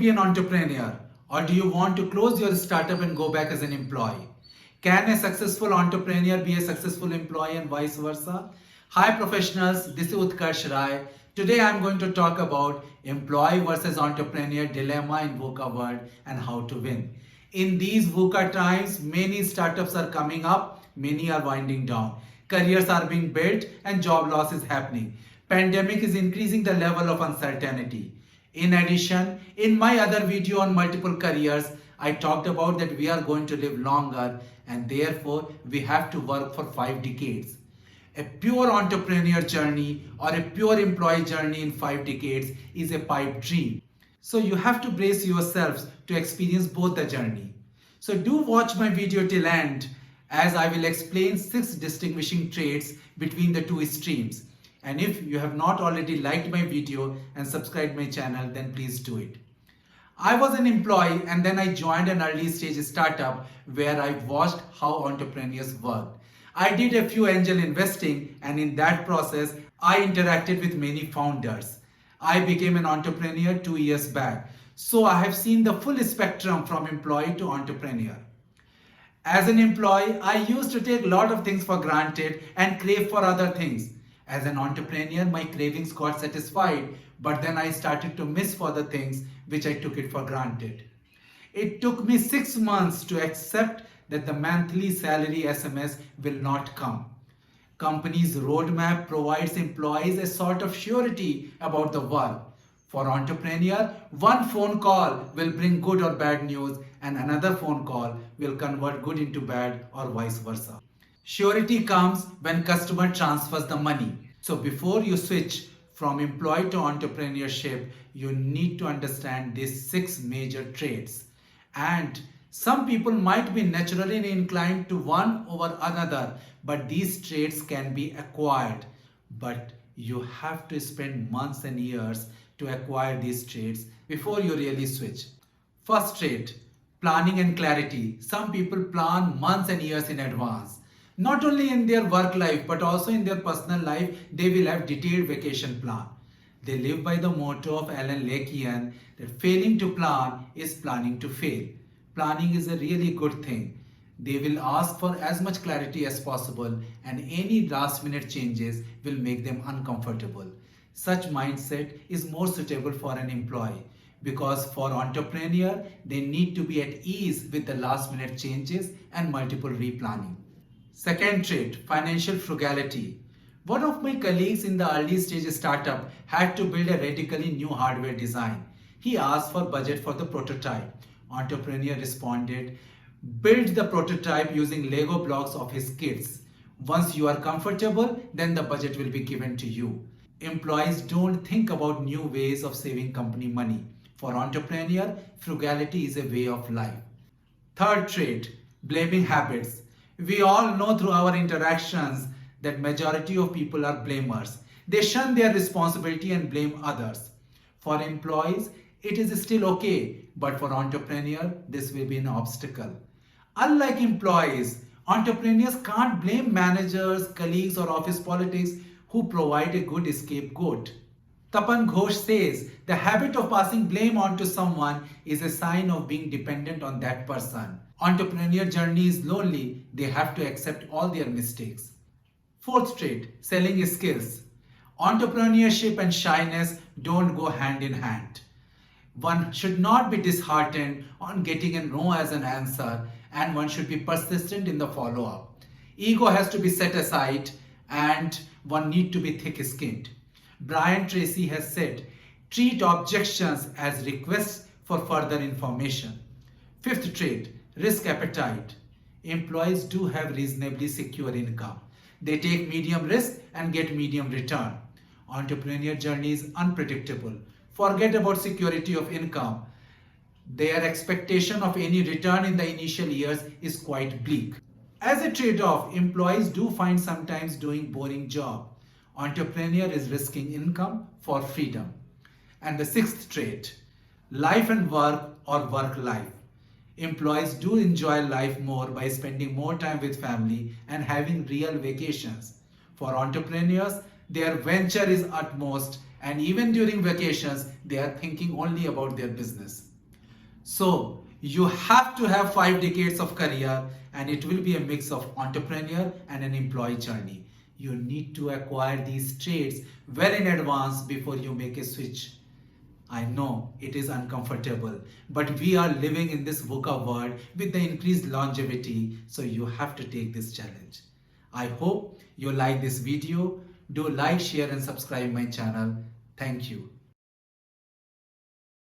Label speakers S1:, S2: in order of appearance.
S1: be an entrepreneur, or do you want to close your startup and go back as an employee? Can a successful entrepreneur be a successful employee and vice versa? Hi professionals, this is Utkarsh Rai. Today I am going to talk about employee versus entrepreneur dilemma in VUCA world and how to win. In these VUCA times, many startups are coming up, many are winding down. Careers are being built and job loss is happening. Pandemic is increasing the level of uncertainty. In addition, in my other video on multiple careers, I talked about that we are going to live longer and therefore we have to work for 5 decades. A pure entrepreneur journey or a pure employee journey in 5 decades is a pipe dream. So you have to brace yourselves to experience both the journey. So do watch my video till end as I will explain 6 distinguishing traits between the two streams. And if you have not already liked my video and subscribed my channel, then please do it. I was an employee and then I joined an early stage startup where I watched how entrepreneurs worked. I did a few angel investing and in that process, I interacted with many founders. I became an entrepreneur 2 years back. So I have seen the full spectrum from employee to entrepreneur. As an employee, I used to take a lot of things for granted and crave for other things. As an entrepreneur, my cravings got satisfied, but then I started to miss for the things which I took it for granted. It took me 6 months to accept that the monthly salary SMS will not come. Company's roadmap provides employees a sort of surety about the work. For entrepreneur, one phone call will bring good or bad news and another phone call will convert good into bad or vice versa. Surety comes when customer transfers the money. So before you switch from employee to entrepreneurship, you need to understand these 6 major traits. And some people might be naturally inclined to one over another, but these traits can be acquired. But you have to spend months and years to acquire these traits before you really switch. First trait, planning and clarity. Some people plan months and years in advance. Not only in their work life, but also in their personal life, they will have detailed vacation plan. They live by the motto of Alan Lakean that failing to plan is planning to fail. Planning is a really good thing. They will ask for as much clarity as possible and any last minute changes will make them uncomfortable. Such mindset is more suitable for an employee because for entrepreneur, they need to be at ease with the last minute changes and multiple replanning. Second trait, financial frugality. One of my colleagues in the early stage startup had to build a radically new hardware design. He asked for budget for the prototype. Entrepreneur responded, build the prototype using Lego blocks of his kids. Once you are comfortable, then the budget will be given to you. Employees don't think about new ways of saving company money. For entrepreneur, frugality is a way of life. Third trait, blaming habits. We all know through our interactions that majority of people are blamers. They shun their responsibility and blame others. For employees, it is still okay, but for entrepreneur, this will be an obstacle. Unlike employees, entrepreneurs can't blame managers, colleagues or office politics who provide a good scapegoat. Tapan Ghosh says, the habit of passing blame on to someone is a sign of being dependent on that person. Entrepreneur journey is lonely, they have to accept all their mistakes. Fourth trait, selling skills. Entrepreneurship and shyness don't go hand in hand. One should not be disheartened on getting a no as an answer and one should be persistent in the follow-up. Ego has to be set aside and one need to be thick-skinned. Brian Tracy has said, treat objections as requests for further information. Fifth trait, risk appetite. Employees do have reasonably secure income. They take medium risk and get medium return. Entrepreneur journey is unpredictable. Forget about security of income. Their expectation of any return in the initial years is quite bleak. As a trade-off, employees do find sometimes doing boring job. Entrepreneur is risking income for freedom. And the sixth trait, life and work or work-life. Employees do enjoy life more by spending more time with family and having real vacations. For entrepreneurs, their venture is utmost and even during vacations, they are thinking only about their business. So you have to have 5 decades of career, and it will be a mix of entrepreneur and an employee journey. You need to acquire these traits well in advance before you make a switch. I know it is uncomfortable, but we are living in this VUCA world with the increased longevity, so you have to take this challenge. I hope you like this video. Do like, share, and subscribe my channel. Thank you.